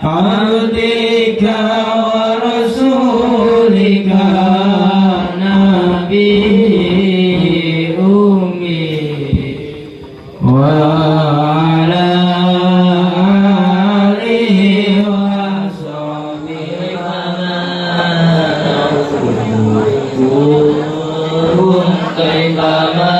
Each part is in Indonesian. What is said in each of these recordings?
عبدك ورسولك نبي أمي وعلى آله وصحبه كيفما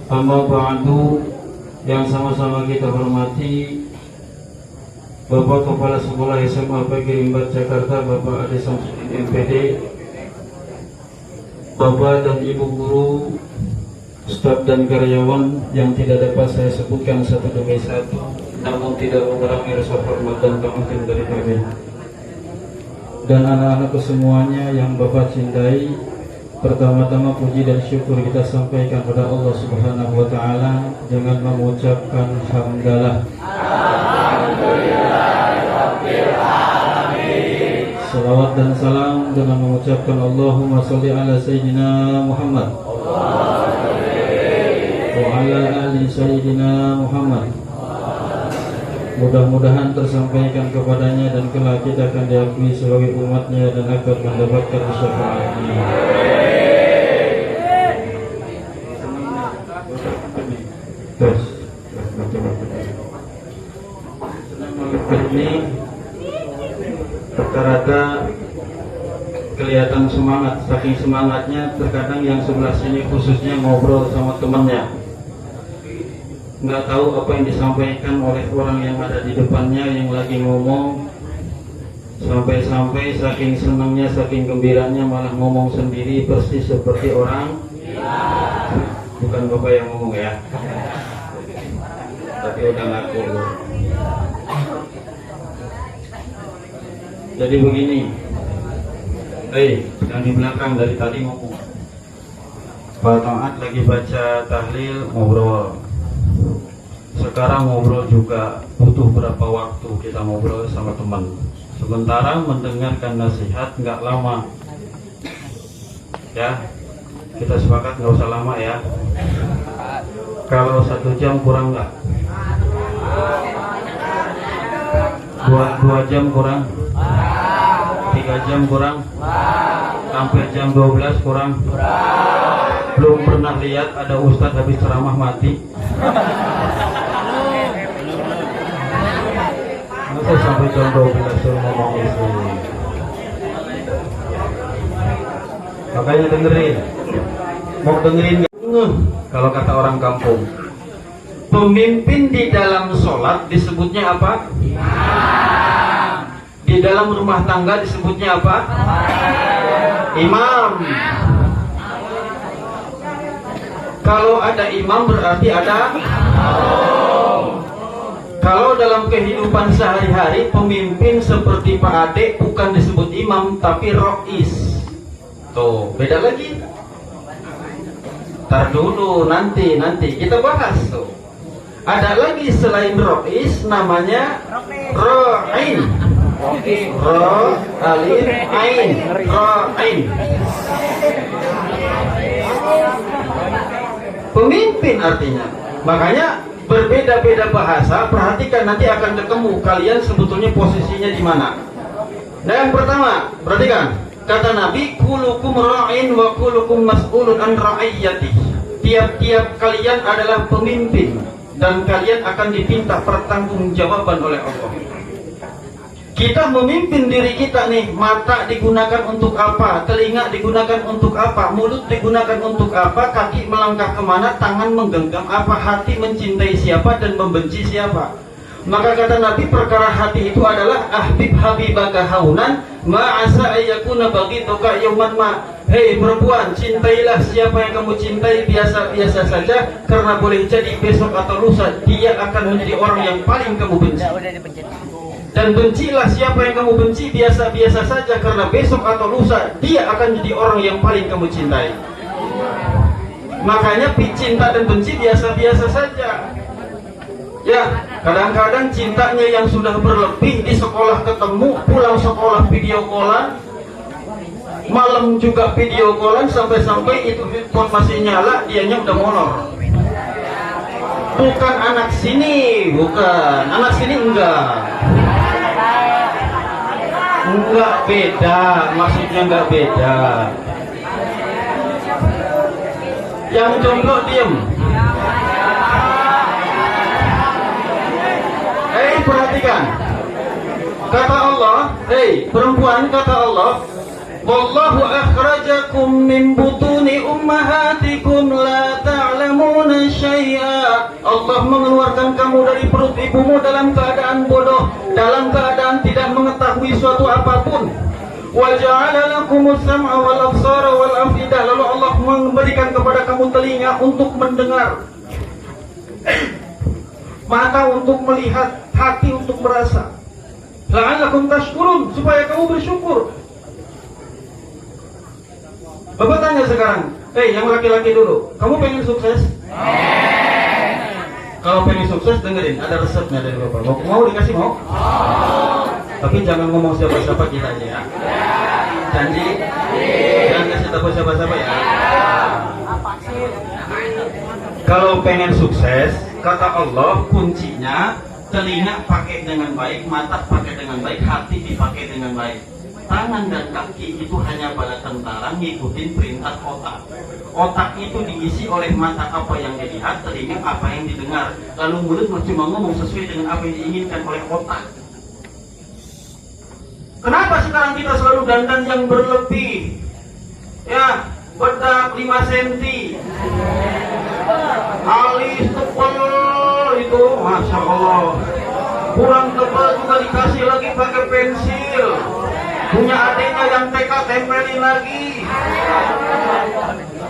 Amma ba'du, yang sama-sama kita hormati Bapak Kepala Sekolah SMA Pagiri 4 Jakarta, Bapak Ade Samsudin MPD, Bapak dan Ibu guru, staf dan karyawan yang tidak dapat saya sebutkan satu demi satu, namun tidak mengurangi rasa hormat dan kemuliaan dari kami, dan anak-anakku semuanya yang Bapak cintai. Pertama-tama puji dan syukur kita sampaikan kepada Allah Subhanahu wa taala dengan mengucapkan hamdalah. Alhamdulillahirabbil alamin. Salawat dan salam dengan mengucapkan Allahumma sholli ala sayyidina Muhammad wa ala ali sayyidina Muhammad. Mudah-mudahan tersampaikan kepadanya dan kelak kita akan diakui sebagai umatnya dan akan mendapatkan syafaatnya. Terus, ini rata-rata kelihatan semangat, saking semangatnya terkadang yang sebelah sini khususnya ngobrol sama temannya, nggak tahu apa yang disampaikan oleh orang yang ada di depannya yang lagi ngomong, sampai-sampai saking senangnya, saking gembiranya malah ngomong sendiri persis seperti orang. Bukan bapak yang ngomong ya, tapi udah ngaku. Jadi begini, yang di belakang dari tadi ngomong, Pak Taat lagi baca tahlil ngobrol. Sekarang ngobrol juga butuh berapa waktu kita ngobrol sama teman. Sementara mendengarkan nasihat nggak lama. Ya, kita sepakat nggak usah lama ya. Kalau 1 jam kurang nggak? 2 jam kurang? 3 jam kurang? Sampai jam 12 kurang? Belum pernah lihat ada ustadz habis ceramah mati. Masa sampai jam 12 suruh ngomong itu. Makanya dengerin. Mau dengerin gak? Kalau kata orang kampung, pemimpin di dalam sholat disebutnya apa? Di dalam rumah tangga disebutnya apa? Imam. Kalau ada imam berarti ada. Kalau dalam kehidupan sehari-hari pemimpin seperti Pak Ade bukan disebut imam tapi rois. Tuh, beda lagi. Tar dulu, nanti kita bahas tuh. Ada lagi selain rois namanya ro'in. Ro alif ain, ro'in. Pemimpin artinya. Makanya berbeda-beda bahasa, perhatikan nanti akan ketemu kalian sebetulnya posisinya di mana. Nah, yang pertama, perhatikan. Kata Nabi, kulukum ra'in wa kulukum mas'ulun an ra'iyyati. Tiap-tiap kalian adalah pemimpin dan kalian akan diminta pertanggungjawaban oleh Allah. Kita memimpin diri kita nih, mata digunakan untuk apa, telinga digunakan untuk apa, mulut digunakan untuk apa, kaki melangkah kemana, tangan menggenggam apa, hati mencintai siapa dan membenci siapa. Maka kata Nabi, perkara hati itu adalah ahbib habibaka haunan ma'asa ayyakuna bagituka yauman ma. Hei perempuan, cintailah siapa yang kamu cintai biasa-biasa saja, karena boleh jadi besok atau lusa dia akan menjadi orang yang paling kamu benci. Dan bencilah siapa yang kamu benci biasa-biasa saja, karena besok atau lusa dia akan jadi orang yang paling kamu cintai. Makanya cinta dan benci biasa-biasa saja. Ya, kadang-kadang cintanya yang sudah berlebih, di sekolah ketemu, pulang sekolah video callan, malam juga video callan, sampai-sampai itu handphone masih nyala, dianya udah molor. Bukan anak sini, bukan anak sini, enggak beda, maksudnya enggak beda. Yang jomblo diem. Perhatikan, kata Allah, perempuan, kata Allah, wallahu akhrajakum min butuni ummahatikum la ta'lamuna syai'a. Allah mengeluarkan kamu dari perut ibumu dalam keadaan bodoh, dalam keadaan tidak mengetahui suatu apapun. Wa ja'ala lakumus sam'a wal absara wal afidah. Lalu Allah memberikan kepada kamu telinga untuk mendengar, mata untuk melihat, hati untuk merasa. La'allakum tashkurun, supaya kamu bersyukur. Bapak tanya sekarang, yang laki-laki dulu, kamu pengen sukses? Kalau pengen sukses, dengerin, ada resepnya dari Bapak. Mau dikasih mau? Tapi jangan ngomong siapa-siapa, kita aja ya. Janji? Jangan kasih tahu siapa-siapa ya. Kalau pengen sukses, kata Allah, kuncinya Telinga pakai dengan baik, mata pakai dengan baik, hati dipakai dengan baik. Tangan dan kaki itu hanya bala tentara ngikutin perintah otak. Otak itu diisi oleh mata apa yang dilihat, telinga apa yang didengar. Lalu mulut cuma ngomong sesuai dengan apa yang diinginkan oleh otak. Kenapa sekarang kita selalu dandan yang berlebih? Ya, bedak 5 cm, alis tebal itu, masya Allah. Kurang tebal juga dikasih lagi pakai pensil. Punya adiknya yang TK tempelin lagi.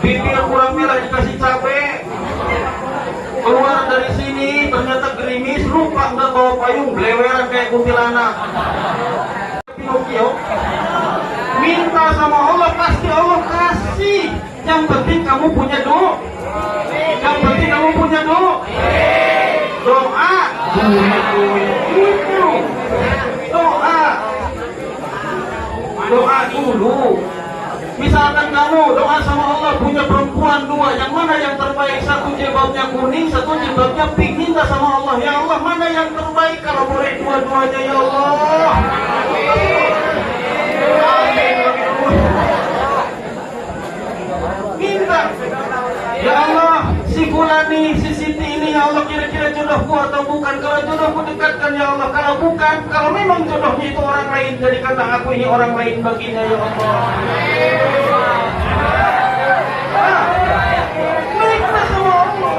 Bibir kurang merah dikasih cabai. Keluar dari sini ternyata gerimis, lupa nggak bawa payung, beleweran kayak kuntilanak. Pinocchio. Minta sama Allah, pasti Allah kasih. Yang penting kamu punya doa. Yang penting kamu punya doa. Doa. Doa. Doa dulu. Misalkan kamu doa sama Allah punya perempuan 2, yang mana yang terbaik? Satu jilbabnya kuning, satu jilbabnya pink. Minta sama Allah, ya Allah mana yang terbaik? Kalau boleh dua-duanya ya Allah. Minta, ya Allah, si Fulani, si Siti ini ya Allah kira-kira jodohku atau bukan? Kalau jodohku dekatkan ya Allah, kalau bukan, kalau memang jodohnya itu orang lain, jadikanlah aku ini orang lain baginya ya Allah. Minta sama Allah.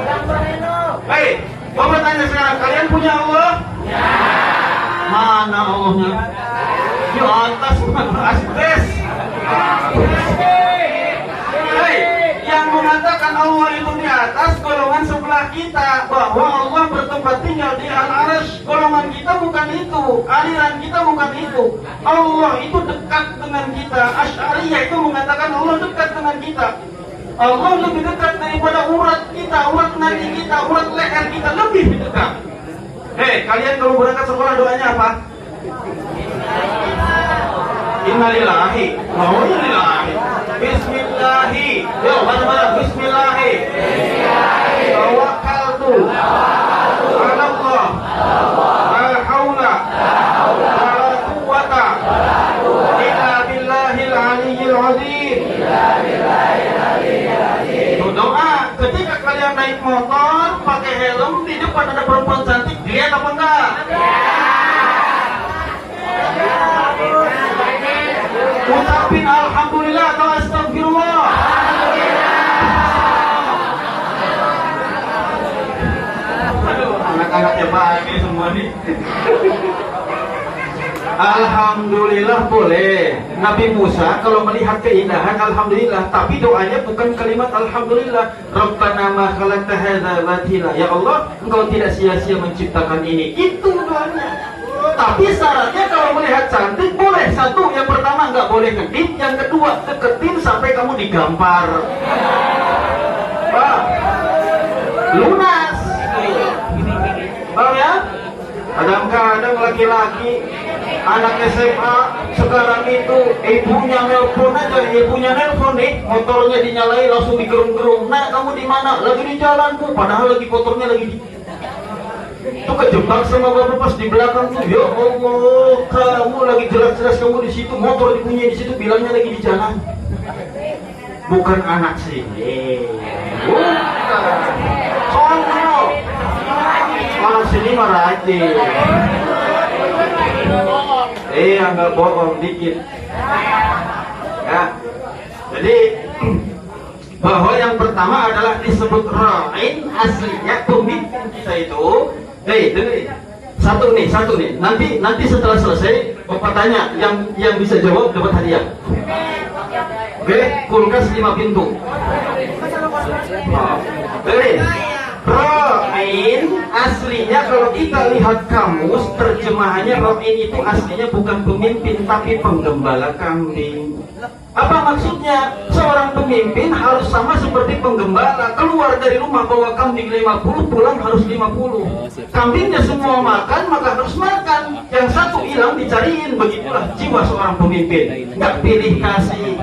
Baik, Bapak tanya sekarang, kalian punya Allah? Ya. Mana Allahnya? Di atas asbes. Yang mengatakan Allah itu di atas, golongan sebelah kita, bahwa Allah bertempat tinggal di al-arsh. Golongan kita bukan itu, aliran kita bukan itu. Allah itu dekat dengan kita. Asy'ariyah itu mengatakan Allah dekat dengan kita. Allah lebih dekat daripada urat kita, urat nadi kita, urat leher kita, lebih dekat. Kalian kalau berangkat sekolah doanya apa? Innalillahi wa inna ilaihi. Bismillahi. Yo, bareng-bareng. Bismillahi. Tawakkaltu ala Allah. La haula wala quwwata illa billahil aliyyil azim. Doa ketika kalian naik motor pakai helm, di depan ada perempuan cantik, dilihat apa enggak? Ucapin alhamdulillah atau astagfirullah. Aduh, anak-anaknya bahagia semua nih. Alhamdulillah boleh. Nabi Musa kalau melihat keindahan alhamdulillah, tapi doanya bukan kalimat alhamdulillah. Rabbana ma khalaqta hadza batila. Ya Allah, Engkau tidak sia-sia menciptakan ini. Itu doanya. Tapi syaratnya kalau melihat cantik boleh. Satu, yang pertama nggak boleh ngedip. Yang kedua, deketin sampai kamu digampar. Lunas. Paham ya? Kadang-kadang laki-laki anak SMA sekarang itu ibunya nelpon aja, ibunya nelpon nih, motornya dinyalain langsung digerung-gerung. Nah, kamu di mana? Lagi di jalanku, padahal lagi motornya lagi di itu kejebak sama bapak pas di belakang tuh. Ya Allah, kamu lagi jelas-jelas kamu di situ, motor dipunyai di situ, bilangnya lagi di jalan. Bukan anak sini. Bukan. Soalnya anak sini marati. Nggak bohong dikit. Ya. Jadi bahwa yang pertama adalah disebut ra'in, aslinya pemimpin kita itu. Satu nih. Nanti setelah selesai Bapak tanya, yang bisa jawab dapat hadiah. Oke, kulkas 5 pintu. Ra'in aslinya kalau kita lihat kamus terjemahannya, ra'in itu aslinya bukan pemimpin tapi penggembala kambing. Apa maksudnya? Seorang pemimpin harus sama seperti penggembala. Keluar dari rumah bawa kambing 50, pulang harus 50. Kambingnya semua makan, maka harus makan. Yang satu hilang dicariin. Begitulah jiwa seorang pemimpin. Nggak pilih kasih.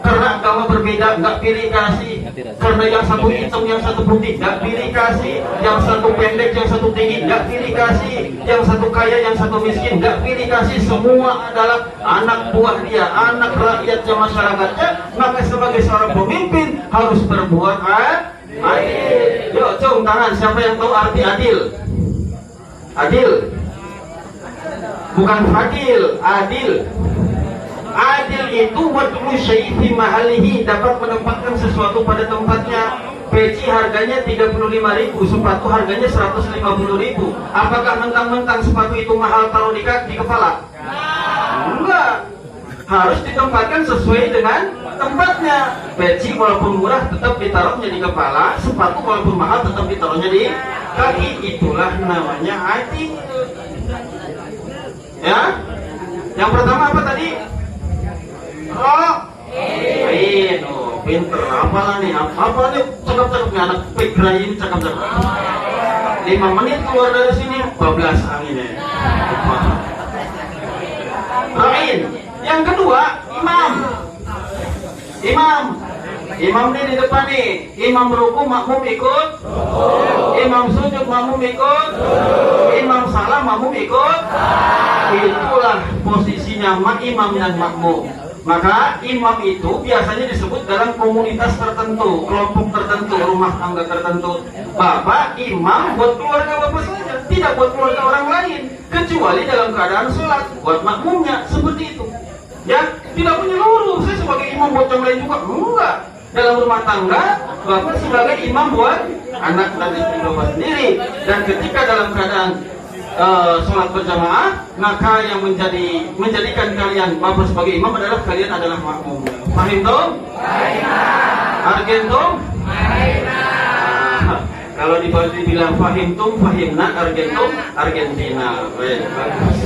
Karena agama berbeda, nggak pilih kasih. Karena yang satu hitam, yang satu putih, nggak pilih kasih. Yang satu pendek, yang satu tinggi, nggak pilih kasih. Yang satu kaya, yang satu miskin, nggak pilih kasih. Semua adalah anak buah dia, anak rakyatnya, masyarakatnya. Maka sebagai seorang pemimpin harus berbuat adil. Yuk, cium tangan. Siapa yang tahu arti adil? Adil, bukan fadil, adil. Adil itu wad'u syai' fi mahalihi, dapat menempatkan sesuatu pada tempatnya. Peci harganya 35.000, sepatu harganya 150.000. Apakah mentang-mentang sepatu itu mahal taruh di kaki, di kepala? Enggak. Harus ditempatkan sesuai dengan tempatnya. Peci walaupun murah tetap ditaruhnya di kepala, sepatu walaupun mahal tetap ditaruhnya di kaki. Itulah namanya adil. Ya. Yang pertama apa tadi? Pinter, apalah nih, cakep-cakep nih anak Pegra ini, cakep-cakep. 5 menit keluar dari sini, 12 anginnya. Ra'in. Yang kedua, imam. Imam ini di depan nih. Imam ruku, makmum ikut. Imam sujud, makmum ikut. Imam salam, makmum ikut. Itulah posisinya imam dan makmum. Maka imam itu biasanya disebut dalam komunitas tertentu, kelompok tertentu, rumah tangga tertentu. Bapak imam buat keluarga bapak saja, tidak buat keluarga orang lain, kecuali dalam keadaan sholat buat makmumnya, seperti itu. Ya, tidak menyeluruh. Saya sebagai imam buat yang lain juga enggak. Dalam rumah tangga, bapak sebagai imam buat anak dan istri bapak sendiri. Dan ketika dalam keadaan sholat berjamaah, maka yang menjadikan kalian bapak sebagai imam adalah kalian adalah makmum. Fahim dong? Argentum? Kalau dibilang fahim tum, fahimna, Argentum, Argentina. Bagus.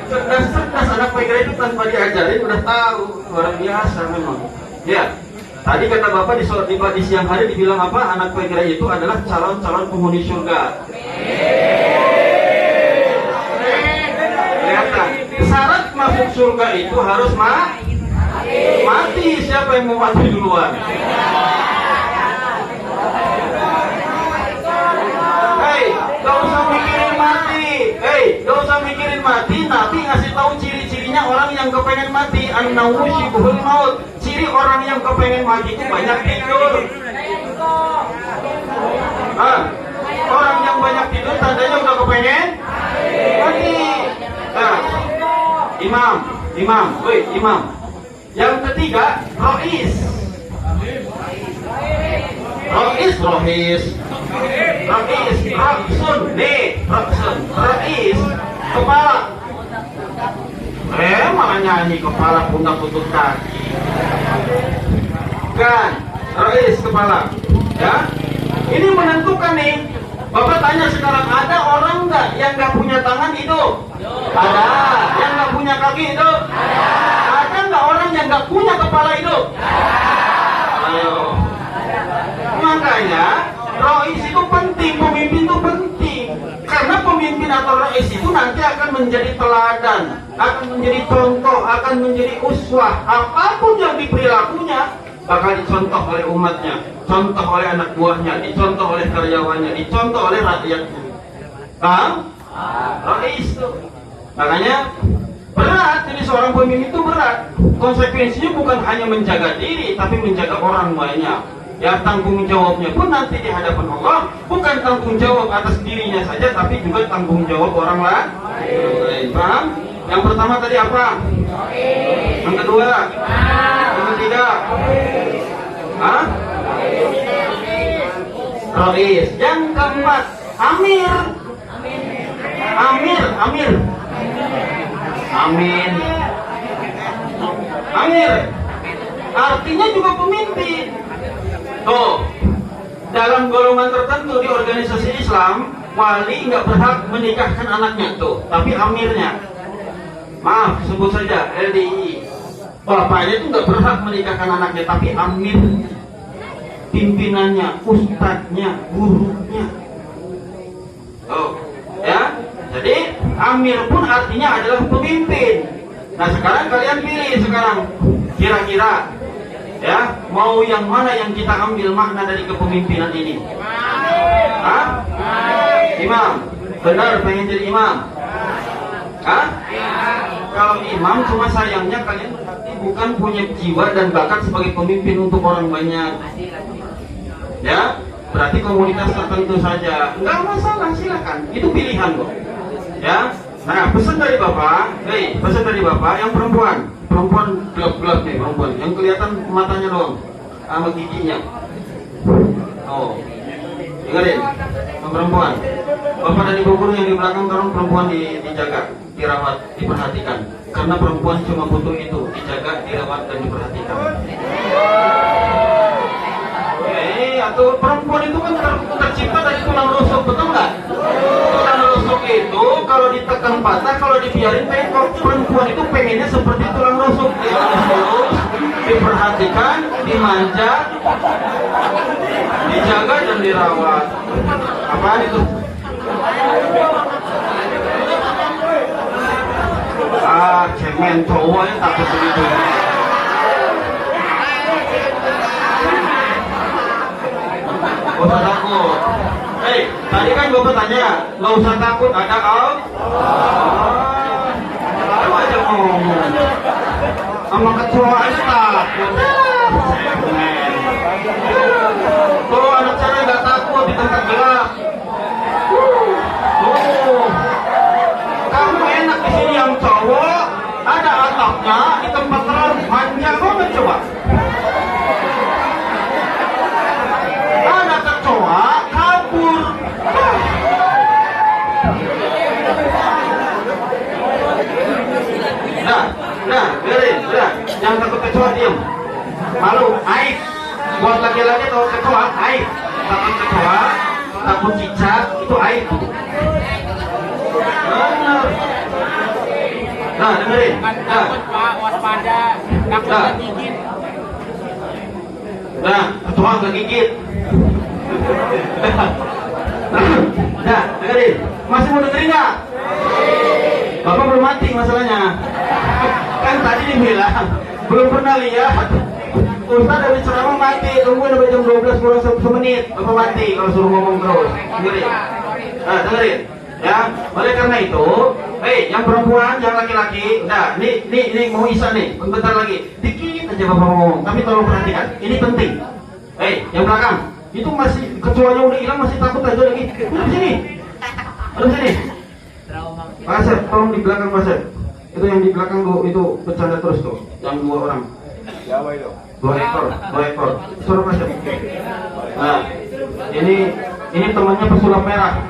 Cerdas anak Pegra itu tanpa diajarin udah tahu, luar biasa memang. Ya. Tadi kata Bapak di siang hari dibilang apa? Anak Pegra itu adalah calon-calon penghuni surga. Kelihatan. Syarat masuk surga itu harus mati. Siapa yang mau mati duluan? Gak usah mikirin mati. Gak usah mikirin mati. Nabi ngasih tahu ciri-cirinya orang yang kepengen mati. An-nawushibul maut. Ciri orang yang kepengen mati itu banyak tidur. Orang yang banyak tidur tandanya udah kepengen mati. Imam. Yang ketiga, rois. Rois, kepala. Malah nyanyi kepala, pundak, lutut, kaki. Kan, rois kepala. Ya, ini menentukan nih. Bapak tanya sekarang, ada orang nggak yang nggak punya tangan hidup? Ada. Yang nggak punya kaki hidup? Ada nggak orang yang nggak punya kepala hidup? Ayo. Makanya rois itu penting, pemimpin itu penting. Karena pemimpin atau rois itu nanti akan menjadi teladan, akan menjadi contoh, akan menjadi uswah. Apapun yang diperilakunya bakal dicontoh oleh umatnya, contoh oleh anak buahnya, dicontoh oleh karyawannya, dicontoh oleh rakyatnya. Paham? Rois itu. Makanya berat, jadi seorang pemimpin itu berat. Konsekuensinya bukan hanya menjaga diri, tapi menjaga orang banyak. Ya, tanggung jawabnya pun nanti di hadapan Allah bukan tanggung jawab atas dirinya saja, tapi juga tanggung jawab orang lain. Paham? Yang pertama tadi apa? Yang kedua? Yang ketiga? Rois. Yang keempat, Amir. Artinya juga pemimpin. Tuh, dalam golongan tertentu di organisasi Islam, wali nggak berhak menikahkan anaknya tuh, tapi amirnya. Maaf, sebut saja LDI. Bapaknya itu nggak berhak menikahkan anaknya, tapi amir, pimpinannya, ustadznya, gurunya. Oh, ya. Jadi amir pun artinya adalah pemimpin. Nah sekarang kalian pilih sekarang. Kira-kira ya, mau yang mana yang kita ambil makna dari kepemimpinan ini? Hah? Imam. Benar pengen jadi imam? Hah? Kalau imam, cuma sayangnya kalian bukan punya jiwa dan bakat sebagai pemimpin untuk orang banyak. Ya, berarti komunitas tertentu saja. Enggak masalah, silakan. Itu pilihan kok. Ya. Nah, pesan dari Bapak, pesan dari Bapak yang perempuan gelap-gelap nih, perempuan. Yang kelihatan matanya doang sama giginya. Oh. Dengerin, yang perempuan. Bapak dan Ibu guru yang di belakang tolong perempuan dijaga, dirawat, diperhatikan. Karena perempuan cuma butuh itu, dijaga, dirawat dan diperhatikan. Atau perempuan itu kan tercipta dari tulang rusuk, betul nggak? Tulang rusuk itu kalau ditekan patah, kalau dibiarin bengkok. Perempuan itu pengennya seperti tulang rusuk, diperhatikan, dimanja, dijaga dan dirawat. Apaan itu? Cemen cowok yang takut begitu. Gak usah takut. Tadi kan gue bertanya, gak usah takut, ada Allah. Apa aja ngomong. Sama ketua aja takut. Kalau anak cewek gak takut di tempat gelap. Kamu enak di sini yang cowok, ada atapnya di tempat terang, manja banget coba. Ada kecoa kabur. Nah, biarin, udah. Yang takut kecoa diam. Malu, aib. Buat laki-laki takut kecoa, aib. Takut kecoa, takut cicak, itu aib. Benar. Nah, dengerin. Nah, waspada, takut kegigit. Nah, kecoa kegigit. Nah, dengerin. Masih mau dengerin nggak? Bapak belum mati masalahnya. Kan tadi dibilang belum pernah lihat Ustaz dari ceramah mati, tungguin sampai jam 12 kurang 1 menit, Bapak mati kalau suruh ngomong terus. Dengerin. Nah, dengerin. Ya, oleh karena itu, yang perempuan, yang laki-laki, nah, ini mau Isa nih, bentar lagi, dikit aja Bapak ngomong, tapi tolong perhatikan, ini penting. Yang belakang, itu masih kecoanya udah hilang, masih takut aja lagi. Udah sini, udah sini. Pak Asep, tolong di belakang Pak Asep. Itu yang di belakang tuh, itu bercanda terus tuh, yang 2 orang. Dua ekor. Suruh Pak Asep. Nah, ini temannya pesulap merah.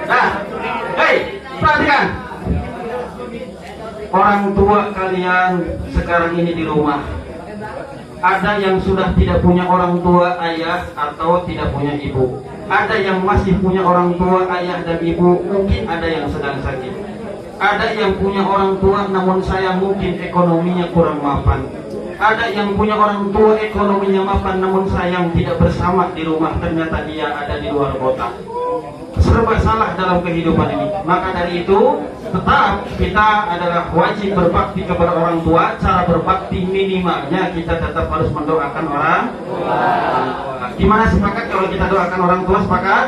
Nah, perhatikan. Orang tua kalian sekarang ini di rumah. Ada yang sudah tidak punya orang tua ayah atau tidak punya ibu. Ada yang masih punya orang tua ayah dan ibu, mungkin ada yang sedang sakit. Ada yang punya orang tua namun sayang mungkin ekonominya kurang mapan. Ada yang punya orang tua ekonominya mapan namun sayang tidak bersama di rumah, ternyata dia ada di luar kota. Serba salah dalam kehidupan ini. Maka dari itu tetap kita adalah wajib berbakti kepada orang tua. Cara berbakti minimalnya kita tetap harus mendoakan orang tua. Gimana, sepakat kalau kita doakan orang tua? Sepakat?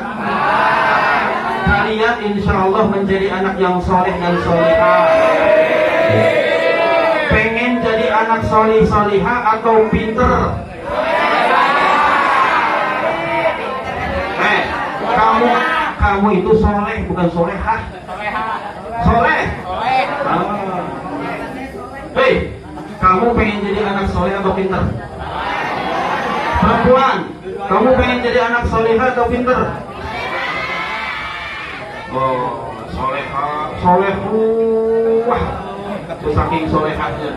Kalian insya Allah menjadi anak yang soleh dan solehah. Pengen jadi anak soleh solehah atau pinter? Kamu itu soleh bukan solehah. Soleh. Kamu pengen jadi anak soleh atau pinter? Perempuan, kamu pengen jadi anak solehah atau pinter? Oh, solehah, saking solehahnya.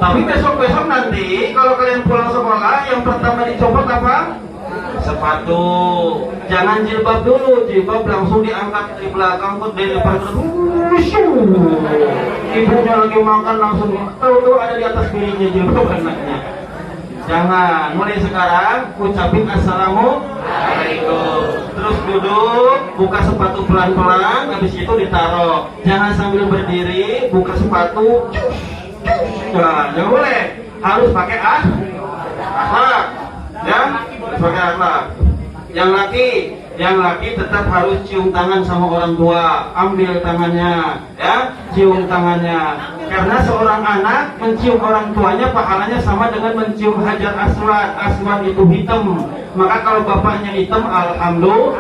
Tapi besok-besok nanti kalau kalian pulang sekolah, yang pertama dicopot apa? Sepatu. Jangan jilbab dulu, jilbab langsung diangkat di belakang tuh, dari depan ibunya lagi makan langsung tahu ada di atas piringnya jilbab anaknya. Jangan, mulai sekarang ucapin assalamualaikum, terus duduk, buka sepatu pelan-pelan, habis itu ditaruh. Jangan sambil berdiri, buka sepatu. Nah, jangan boleh. Harus pakai akhlak. Ya, harus pakai akhlak. Yang laki tetap harus cium tangan sama orang tua, ambil tangannya, ya, cium tangannya. Karena seorang anak mencium orang tuanya pahalanya sama dengan mencium hajar aswad. Aswad itu hitam. Maka kalau bapaknya hitam, alhamdulillah,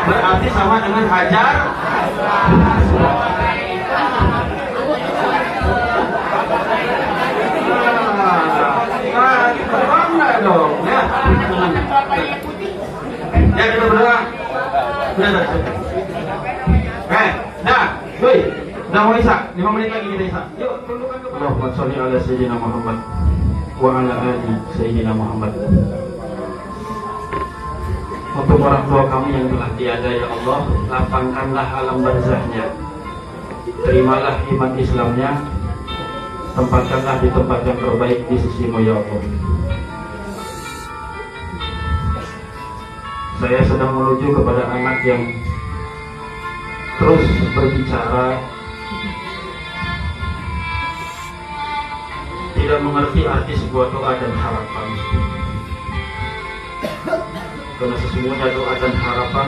berarti sama dengan hajar aswad. Bangga dong, ya. Ya, kita berdoa. Udah. Dah, woi. Udah mau Isa, 5 menit lagi kita Isa. Yuk, tundukkan kepala. Allahumma sholli ala sayyidina Muhammad wa ala ali sayyidina Muhammad. Untuk orang tua kami yang telah tiada, ya Allah, lapangkanlah alam barzahnya. Terimalah iman Islamnya. Tempatkanlah di tempat yang terbaik di sisimu, ya Allah. Saya sedang menuju kepada anak yang terus berbicara, tidak mengerti arti sebuah doa dan harapan. Karena sesungguhnya doa dan harapan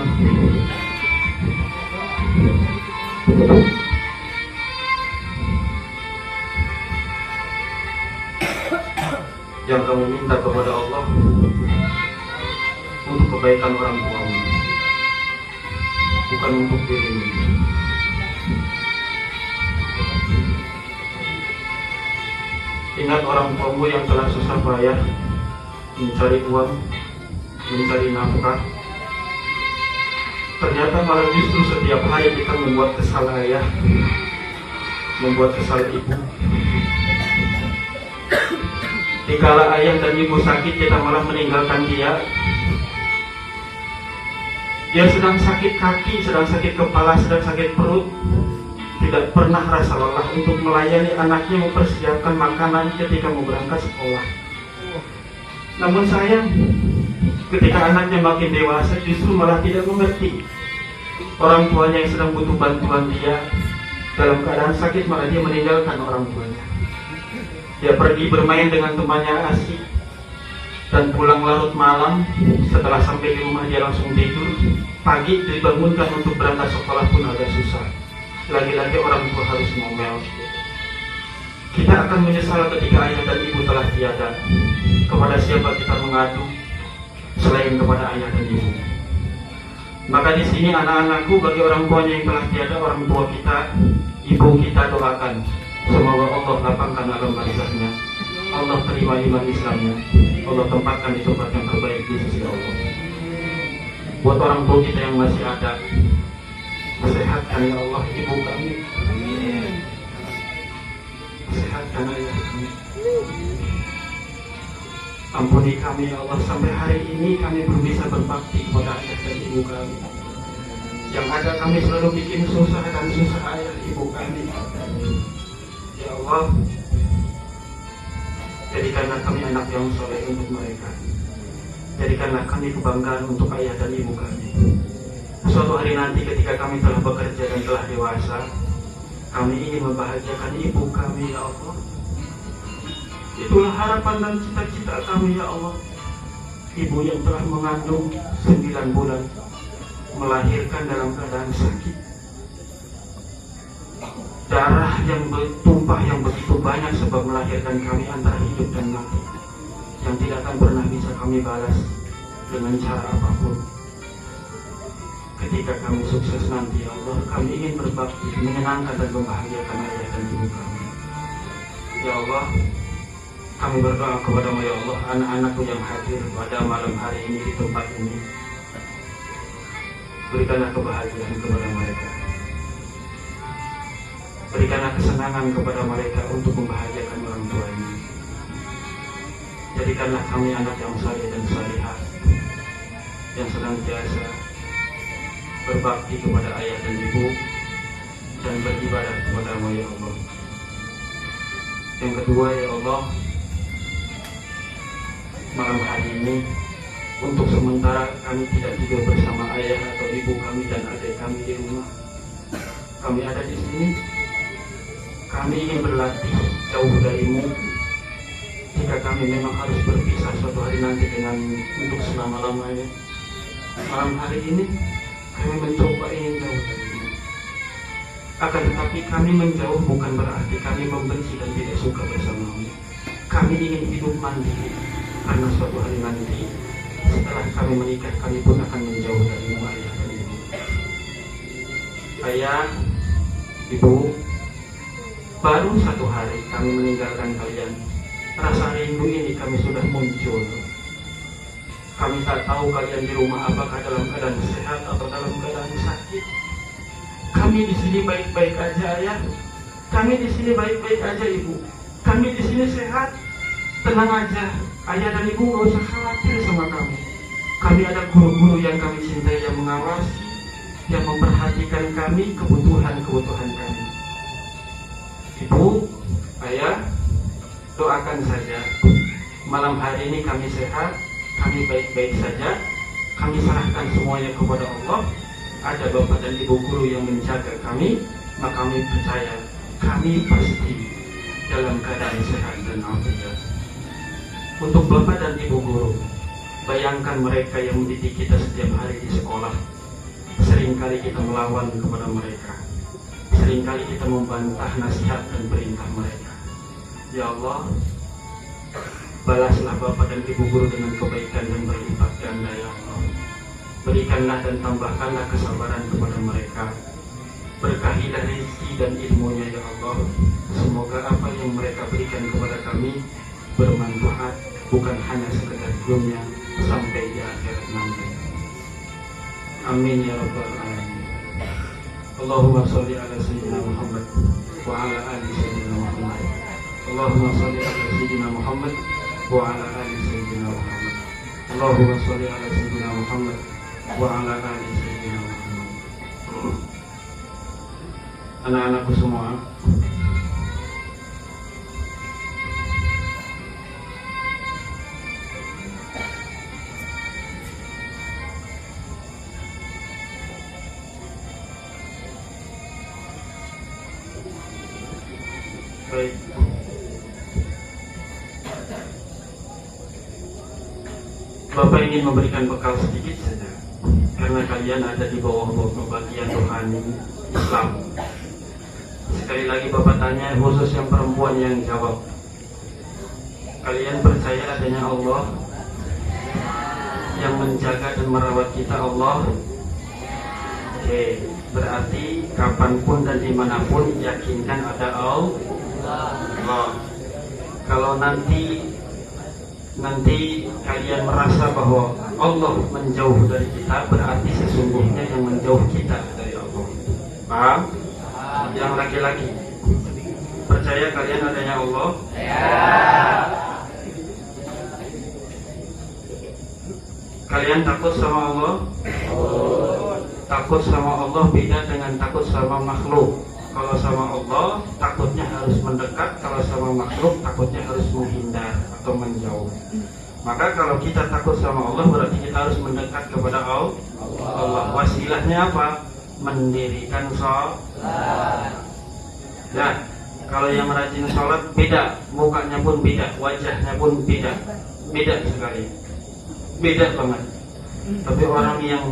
yang kamu minta kepada Allah untuk kebaikan orang tuamu, bukan untuk dirimu. Ingat orang tuamu yang telah susah payah mencari uang, mencari nafkah. Ternyata malah justru setiap hari kita membuat kesal ayah, membuat kesal ibu. Dikala ayah dan ibu sakit, kita malah meninggalkan dia. Dia sedang sakit kaki, sedang sakit kepala, sedang sakit perut, tidak pernah rasa lelah untuk melayani anaknya, mempersiapkan makanan ketika mau berangkat sekolah. Namun sayang, ketika anaknya makin dewasa, justru malah tidak mengerti. Orang tuanya yang sedang butuh bantuan dia, dalam keadaan sakit, malah dia meninggalkan orang tuanya. Dia pergi bermain dengan temannya asik, dan pulang larut malam. Setelah sampai di rumah dia langsung tidur. Pagi dibangunkan untuk berangkat sekolah pun agak susah. Lagi-lagi orang tua harus ngomel. Kita akan menyesal ketika ayah dan ibu telah tiada. Kepada siapa kita mengadu selain kepada ayah dan ibu? Maka di sini anak-anakku, bagi orang tuanya yang telah tiada, orang tua kita, ibu kita, doakan semoga Allah lapangkan alam barzahnya, Allah terima iman Islamnya, Allah tempatkan di tempat yang terbaik di sisi Allah. Buat orang tua kita yang masih ada, sehatkan ya Allah ibu kami, sehatkan ayah kami, ampuni kami ya Allah, sampai hari ini kami belum bisa berbakti kepada ayah dan ibu kami. Yang ada kami selalu bikin susah dan susah ayah ibu kami. Ya Allah, jadikanlah kami anak yang soleh untuk mereka. Jadikanlah kami kebanggaan untuk ayah dan ibu kami. Suatu hari nanti ketika kami telah bekerja dan telah dewasa, kami ingin membahagiakan ibu kami ya Allah. Itulah harapan dan cita-cita kami ya Allah. Ibu yang telah mengandung 9 bulan, melahirkan dalam keadaan sakit, darah yang bertumpah yang begitu banyak sebab melahirkan kami antara hidup dan mati, yang tidak akan pernah bisa kami balas dengan cara apapun. Ketika kami sukses nanti ya Allah, kami ingin berbakti, menyenangkan dan membahagiakan ayah dan ibu kami. Ya Allah, kami berdoa kepada-Mu ya Allah, anak-anakku yang hadir pada malam hari ini di tempat ini, berikanlah kebahagiaan kepada mereka. Berikanlah kesenangan kepada mereka untuk membahagiakan orang tuanya. Jadikanlah kami anak yang saleh dan salihah, yang senantiasa berbakti kepada ayah dan ibu dan beribadah kepada-Mu ya Allah. Yang kedua ya Allah, malam hari ini Untuk sementara kami tidak tidur bersama ayah atau ibu kami dan adik kami di rumah. Kami ada di sini. Kami ingin berlatih jauh darimu. Jika kami memang harus berpisah suatu hari nanti dengan untuk selama-lamanya. Malam hari ini kami mencoba ingin jauh darimu. Akan tetapi kami menjauh bukan berarti kami membenci dan tidak suka bersamamu. Kami ingin hidup mandiri karena suatu hari nanti setelah kami menikah kami pun akan menjauh darimu ayah dan ibu. Ayah, ibu, baru satu hari kami meninggalkan kalian. Rasa rindu ini kami sudah muncul. Kami tak tahu kalian di rumah apakah dalam keadaan sehat atau dalam keadaan sakit. Kami di sini baik-baik aja ayah. Kami di sini baik-baik aja ibu. Kami di sini sehat. Tenang aja, ayah dan ibu gak usah khawatir sama kami. Kami ada guru-guru yang kami cintai yang mengawasi, yang memperhatikan kami kebutuhan-kebutuhan kami. Ibu, ayah, doakan saja. Malam hari ini kami sehat, kami baik-baik saja. Kami serahkan semuanya kepada Allah. Ada bapak dan ibu guru yang menjaga kami, maka kami percaya kami pasti dalam keadaan sehat dan afiat. Untuk bapak dan ibu guru, bayangkan mereka yang mendidik kita setiap hari di sekolah. Seringkali kita melawan kepada mereka. Seringkali kita membantah nasihat dan perintah mereka. Ya Allah, balaslah bapak dan ibu guru dengan kebaikan dan berlipat ganda ya Allah. Berikanlah dan tambahkanlah kesabaran kepada mereka. Berkahilah rezeki dan ilmunya ya Allah. Semoga apa yang mereka berikan kepada kami bermanfaat, bukan hanya sekedar dunia sampai di akhirat nanti. Amin ya rabbal alamin. Allahumma sholli ala sayyidina Muhammad wa ala ali sayyidina Muhammad. Allahumma sholli ala sayyidina Muhammad wa ala ali sayyidina Muhammad. Allahumma sholli ala sayyidina Muhammad wa ala ali sayyidina Muhammad. Anak-anakku semua, baik. Bapak ingin memberikan bekal sedikit saja, karena kalian ada di bawah bagian rohani Islam. Sekali lagi Bapak tanya, khusus yang perempuan yang jawab. Kalian percaya adanya Allah yang menjaga dan merawat kita Allah? Oke, berarti kapanpun dan dimanapun yakinkan ada Allah. Kalau nanti kalian merasa bahwa Allah menjauh dari kita, berarti sesungguhnya yang menjauh kita dari Allah. Paham? Yang laki-laki percaya kalian adanya Allah? Kalian takut sama Allah? Takut sama Allah beda dengan takut sama makhluk. Kalau sama Allah takutnya harus mendekat, kalau sama makhluk takutnya harus menghindar atau menjauh. Maka kalau kita takut sama Allah berarti kita harus mendekat kepada Allah. Wasilahnya apa? Mendirikan sholat. Ya, kalau yang rajin sholat beda, mukanya pun beda, wajahnya pun beda sekali, beda banget. Tapi orang yang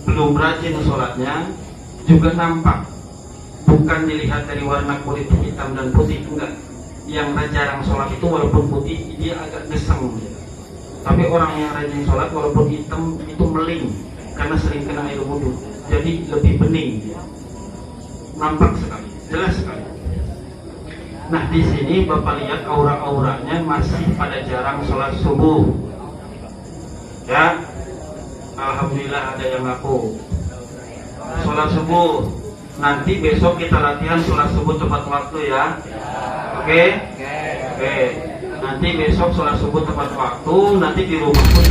belum rajin sholatnya juga nampak. Bukan dilihat dari warna kulit hitam dan putih, enggak. Yang jarang sholat itu walaupun putih dia agak geseng gitu. Tapi orang yang rajin sholat walaupun hitam itu meling karena sering kena air wudhu, jadi lebih bening gitu. Nampak sekali, jelas sekali. Nah di sini Bapak lihat aura-auranya masih pada jarang sholat subuh. Ya, alhamdulillah ada yang ngaku sholat subuh. Nanti besok kita latihan sholat subuh tepat waktu ya. Oke. Nanti besok sholat subuh tepat waktu. Nanti di rumah pun